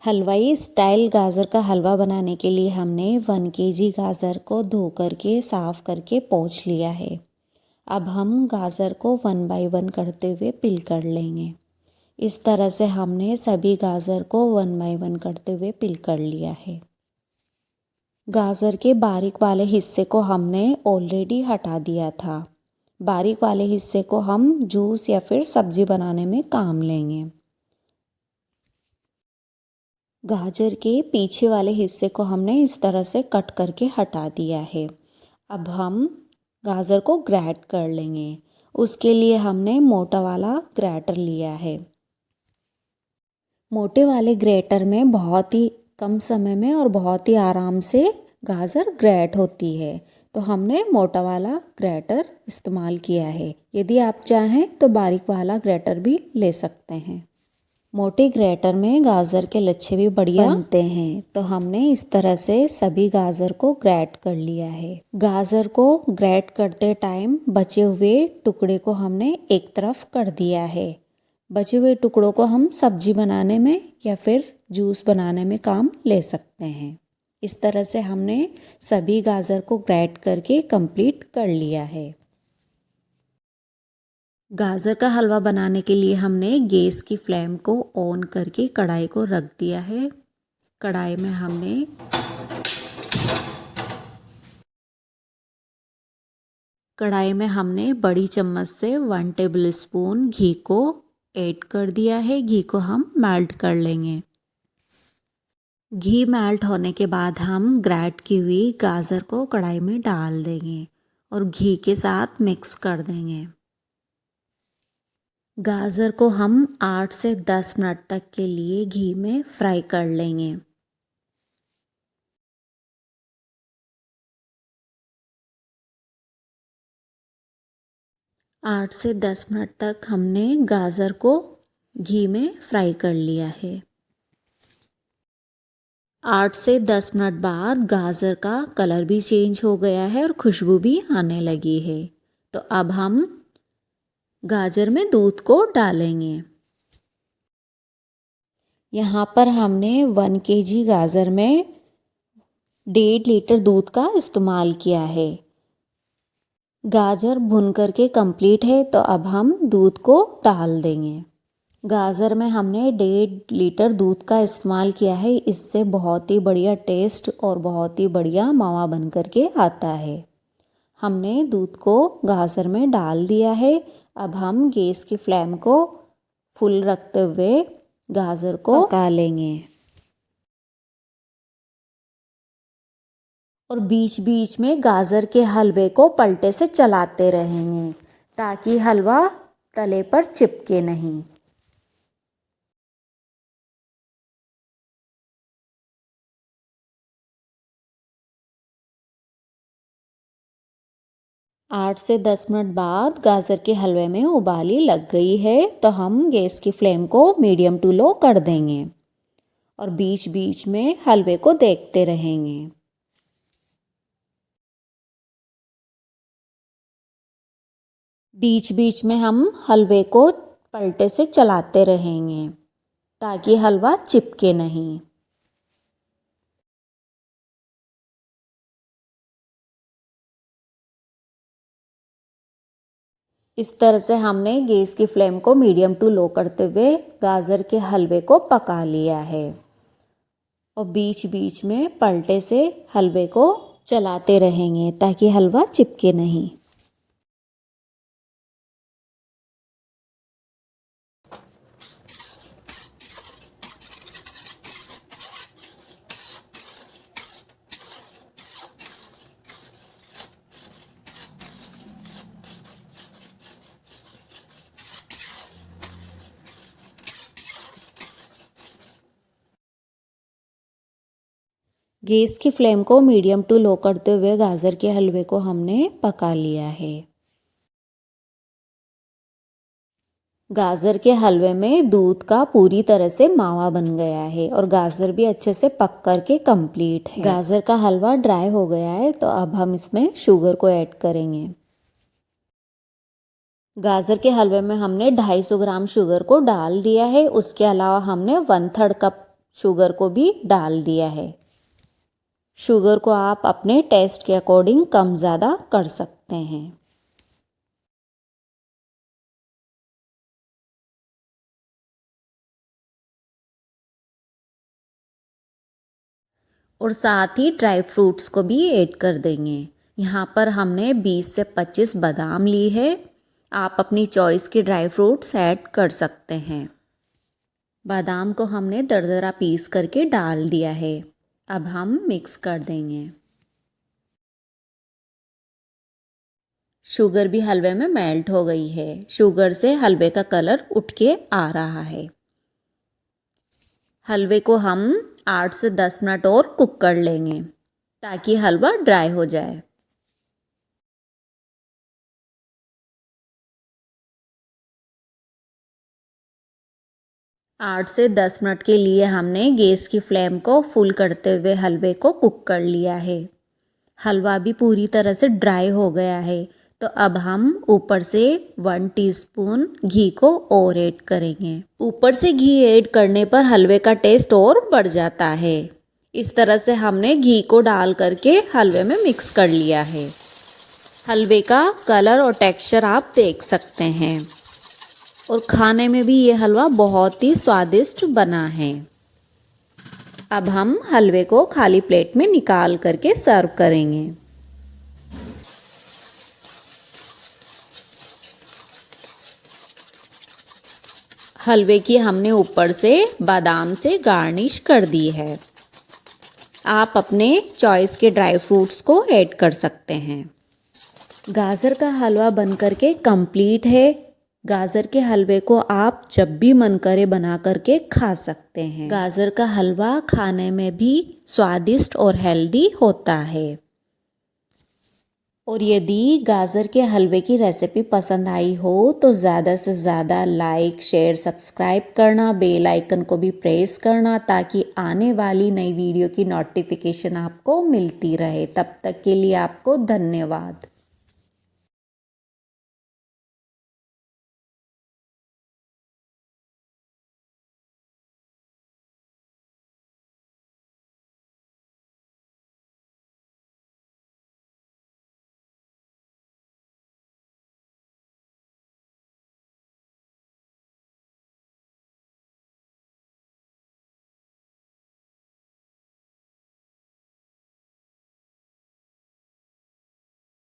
हलवाई स्टाइल गाजर का हलवा बनाने के लिए हमने 1 kg गाजर को धो करके साफ़ करके पोंछ लिया है। अब हम गाजर को 1 बाय 1 करते हुए पिल कर लेंगे। इस तरह से हमने सभी गाजर को 1 बाय 1 करते हुए पिल कर लिया है। गाजर के बारीक वाले हिस्से को हमने ऑलरेडी हटा दिया था। बारीक वाले हिस्से को हम जूस या फिर सब्जी बनाने में काम लेंगे। गाजर के पीछे वाले हिस्से को हमने इस तरह से कट करके हटा दिया है। अब हम गाजर को ग्रेट कर लेंगे। उसके लिए हमने मोटा वाला ग्रेटर लिया है। मोटे वाले ग्रेटर में बहुत ही कम समय में और बहुत ही आराम से गाजर ग्रेट होती है, तो हमने मोटा वाला ग्रेटर इस्तेमाल किया है। यदि आप चाहें तो बारीक वाला ग्रेटर भी ले सकते हैं। मोटे ग्रेटर में गाजर के लच्छे भी बढ़िया बनते हैं, तो हमने इस तरह से सभी गाजर को ग्रेट कर लिया है। गाजर को ग्रेट करते टाइम बचे हुए टुकड़े को हमने एक तरफ कर दिया है। बचे हुए टुकड़ों को हम सब्जी बनाने में या फिर जूस बनाने में काम ले सकते हैं। इस तरह से हमने सभी गाजर को ग्रेट करके कंप्लीट कर लिया है। गाजर का हलवा बनाने के लिए हमने गैस की फ्लेम को ऑन करके कढ़ाई को रख दिया है। कढ़ाई में हमने बड़ी चम्मच से 1 टेबल स्पून घी को ऐड कर दिया है। घी को हम मेल्ट कर लेंगे। घी मेल्ट होने के बाद हम ग्रेट की हुई गाजर को कढ़ाई में डाल देंगे और घी के साथ मिक्स कर देंगे। गाजर को हम 8 से 10 मिनट तक के लिए घी में फ्राई कर लेंगे। आठ से 10 मिनट तक हमने गाजर को घी में फ्राई कर लिया है। 8 से 10 मिनट बाद गाजर का कलर भी चेंज हो गया है और खुशबू भी आने लगी है। तो अब हम गाजर में दूध को डालेंगे। यहाँ पर हमने 1 kg गाजर में 1.5 लीटर दूध का इस्तेमाल किया है। गाजर भुन करके कंप्लीट है, तो अब हम दूध को डाल देंगे। गाजर में हमने 1.5 लीटर दूध का इस्तेमाल किया है। इससे बहुत ही बढ़िया टेस्ट और बहुत ही बढ़िया मावा बन करके आता है। हमने दूध को गाजर में डाल दिया है। अब हम गैस की फ्लेम को फुल रखते हुए गाजर को पका लेंगे और बीच बीच में गाजर के हलवे को पलटे से चलाते रहेंगे ताकि हलवा तले पर चिपके नहीं। आठ से 10 मिनट बाद गाजर के हलवे में उबाली लग गई है, तो हम गैस की फ्लेम को मीडियम टू लो कर देंगे और बीच बीच में हलवे को देखते रहेंगे। बीच बीच में हम हलवे को पलटे से चलाते रहेंगे ताकि हलवा चिपके नहीं। इस तरह से हमने गैस की फ्लेम को मीडियम टू लो करते हुए गाजर के हलवे को पका लिया है और बीच बीच में पलटे से हलवे को चलाते रहेंगे ताकि हलवा चिपके नहीं। गैस की फ्लेम को मीडियम टू लो करते हुए गाजर के हलवे को हमने पका लिया है। गाजर के हलवे में दूध का पूरी तरह से मावा बन गया है और गाजर भी अच्छे से पक करके कंप्लीट है। गाजर का हलवा ड्राई हो गया है, तो अब हम इसमें शुगर को ऐड करेंगे। गाजर के हलवे में हमने 250 ग्राम शुगर को डाल दिया है। उसके अलावा हमने 1/3 कप शुगर को भी डाल दिया है। शुगर को आप अपने टेस्ट के अकॉर्डिंग कम ज़्यादा कर सकते हैं। और साथ ही ड्राई फ्रूट्स को भी ऐड कर देंगे। यहाँ पर हमने 20 से 25 बादाम ली है। आप अपनी चॉइस की ड्राई फ्रूट्स ऐड कर सकते हैं। बादाम को हमने दरदरा पीस करके डाल दिया है। अब हम मिक्स कर देंगे। शुगर भी हलवे में मेल्ट हो गई है। शुगर से हलवे का कलर उठ के आ रहा है। हलवे को हम 8 से 10 मिनट और कुक कर लेंगे ताकि हलवा ड्राई हो जाए। आठ से 10 मिनट के लिए हमने गैस की फ्लेम को फुल करते हुए हलवे को कुक कर लिया है। हलवा भी पूरी तरह से ड्राई हो गया है। तो अब हम ऊपर से 1 टीस्पून घी को और ऐड करेंगे। ऊपर से घी ऐड करने पर हलवे का टेस्ट और बढ़ जाता है। इस तरह से हमने घी को डाल करके हलवे में मिक्स कर लिया है। हलवे का कलर और टेक्सचर आप देख सकते हैं और खाने में भी ये हलवा बहुत ही स्वादिष्ट बना है। अब हम हलवे को खाली प्लेट में निकाल करके सर्व करेंगे। हलवे की हमने ऊपर से बादाम से गार्निश कर दी है। आप अपने चॉइस के ड्राई फ्रूट्स को ऐड कर सकते हैं। गाजर का हलवा बन करके कंप्लीट है। गाजर के हलवे को आप जब भी मन करे बना करके खा सकते हैं। गाजर का हलवा खाने में भी स्वादिष्ट और हेल्दी होता है। और यदि गाजर के हलवे की रेसिपी पसंद आई हो तो ज़्यादा से ज़्यादा लाइक, शेयर, सब्सक्राइब करना, बेल आइकन को भी प्रेस करना ताकि आने वाली नई वीडियो की नोटिफिकेशन आपको मिलती रहे। तब तक के लिए आपको धन्यवाद।